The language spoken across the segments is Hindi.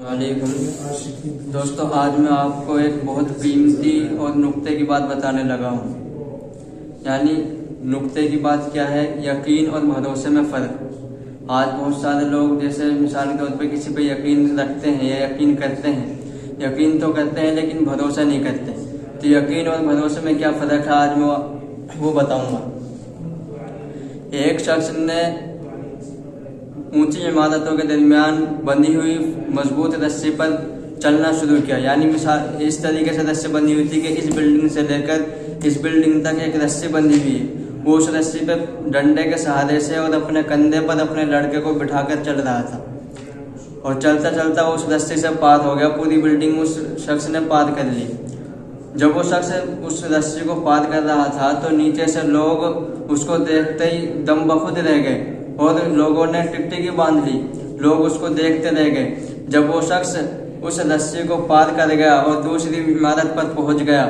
वालेकुम दोस्तों, आज मैं आपको एक बहुत कीमती और नुक्ते की बात बताने लगा हूँ। यानी नुक्ते की बात क्या है? यकीन और भरोसे में फ़र्क। आज बहुत सारे लोग जैसे मिसाल के तौर पे किसी पे यकीन रखते हैं या यकीन करते हैं। यकीन तो करते हैं लेकिन भरोसा नहीं करते। तो यकीन और भरोसे में क्या फ़र्क है, आज मैं वो बताऊँगा। एक शख्स ने ऊंची इमारतों के दरमियान बंधी हुई मजबूत रस्सी पर चलना शुरू किया। यानी मिसाल इस तरीके से रस्सी बंधी हुई थी कि इस बिल्डिंग से लेकर इस बिल्डिंग तक एक रस्सी बंधी हुई है। वो उस रस्सी पे डंडे के सहारे से और अपने कंधे पर अपने लड़के को बिठाकर चल रहा था, और चलता चलता उस रस्सी से पार हो गया। पूरी बिल्डिंग उस शख्स ने पार कर ली। जब वो शख्स उस रस्सी को पार कर रहा था तो नीचे से लोग उसको देखते ही दम बखुद रह गए और लोगों ने टिकटिकी बांध ली। लोग उसको देखते रह गए। जब वो शख्स उस रस्सी को पार कर गया और दूसरी इमारत पर पहुंच गया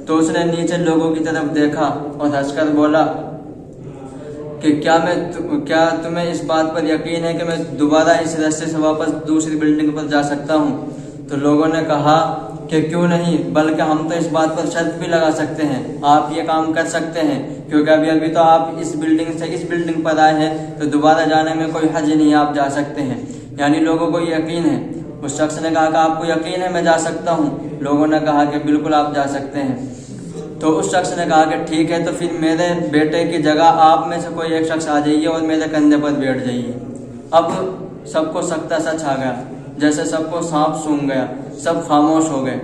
तो उसने नीचे लोगों की तरफ देखा और हंसकर बोला कि क्या तुम्हें इस बात पर यकीन है कि मैं दोबारा इस रस्ते से वापस दूसरी बिल्डिंग पर जा सकता हूँ? तो लोगों ने कहा कि क्यों नहीं, बल्कि हम तो इस बात पर शर्त भी लगा सकते हैं, आप ये काम कर सकते हैं, क्योंकि अभी तो आप इस बिल्डिंग से इस बिल्डिंग पर आए हैं तो दोबारा जाने में कोई हर्ज नहीं, आप जा सकते हैं। यानी लोगों को यकीन है। उस शख्स ने कहा कि आपको यकीन है मैं जा सकता हूँ? लोगों ने कहा कि बिल्कुल आप जा सकते हैं। तो उस शख्स ने कहा कि ठीक है, तो फिर मेरे बेटे की जगह आप में से कोई एक शख्स आ जाइए और मेरे कंधे पर बैठ जाइए। अब सबको सकता सच आ गया, जैसे सबको सांप सूंघ गया, सब खामोश हो गए।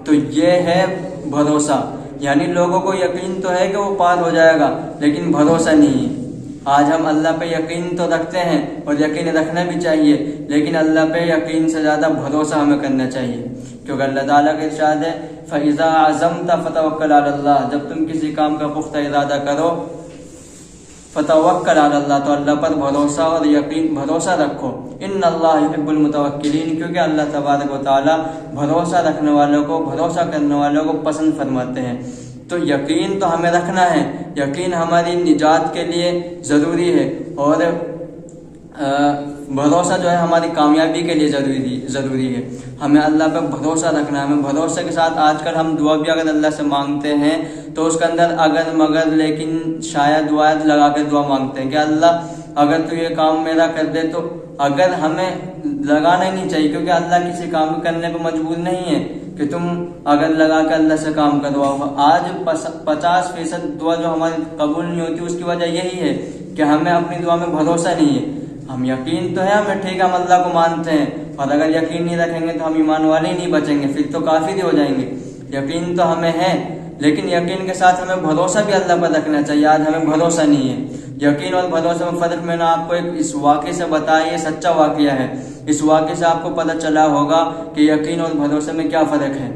तो ये है भरोसा। यानी लोगों को यकीन तो है कि वो पार हो जाएगा, लेकिन भरोसा नहीं है। आज हम अल्लाह पे यकीन तो रखते हैं और यकीन रखना भी चाहिए, लेकिन अल्लाह पे यकीन से ज़्यादा भरोसा हमें करना चाहिए, क्योंकि अल्लाह ताला का इरशाद है फ़इज़ा अज़म्ता फ़तवक्कल अलल्लाह। जब तुम किसी काम का पुख्ता इरादा करो फ़तवक्कल अलल्लाह, तो अल्लाह पर भरोसा और यकीन भरोसा रखो। इन्नल्लाह युहिब्बुल मुतवक्किलीन, क्योंकि अल्लाह तबारक व तआला भरोसा रखने वालों को, भरोसा करने वालों को पसंद फरमाते हैं। तो यकीन तो हमें रखना है। यकीन हमारी निजात के लिए ज़रूरी है और भरोसा जो है हमारी कामयाबी के लिए ज़रूरी है। हमें अल्लाह पर भरोसा रखना है। हमें भरोसे के साथ आजकल हम दुआ भी अगर अल्लाह से मांगते हैं तो उसके अंदर अगर मगर लेकिन शायद दुआ लगा कर दुआ मांगते हैं कि अल्लाह अगर तू ये काम मेरा कर दे। तो अगर हमें लगाना ही नहीं चाहिए, क्योंकि अल्लाह किसी काम को करने पर मजबूर नहीं है कि तुम अगर लगा कर अल्लाह से काम करवाओ। आज 50% दुआ जो हमारी कबूल नहीं होती उसकी वजह यही है कि हमें अपनी दुआ में भरोसा नहीं है। हम यकीन तो है हमें, ठीक है, हम अल्लाह को मानते हैं, और अगर यकीन नहीं रखेंगे तो हम ईमान वाले ही नहीं बचेंगे, फिर तो काफिर हो जाएंगे। यकीन तो हमें है, लेकिन यकीन के साथ हमें भरोसा भी अल्लाह पर रखना चाहिए। आज हमें भरोसा नहीं है। यकीन और भरोसे में फ़र्क मैंने आपको एक इस वाक़े से बताया, ये सच्चा वाक़या है। इस वाक़े से आपको पता चला होगा कि यकीन और भरोसे में क्या फ़र्क है।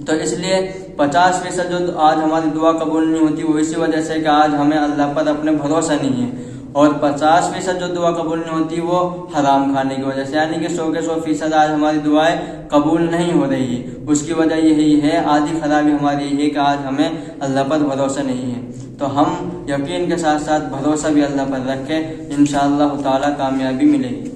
तो इसलिए 50% जो आज हमारी दुआ कबूल नहीं होती वो इसी वजह से कि आज हमें अल्लाह पर अपने भरोसा नहीं है, और 50% जो दुआ कबूल नहीं होती वो हराम खाने की वजह से। यानी कि 100 के 100% आज हमारी दुआएं कबूल नहीं हो रही है। उसकी वजह यही है, आधी खराबी हमारी यही है कि आज हमें अल्लाह पर भरोसा नहीं है। तो हम यकीन के साथ साथ भरोसा भी अल्लाह पर रखें, इंशाअल्लाह ताला कामयाबी मिलेगी।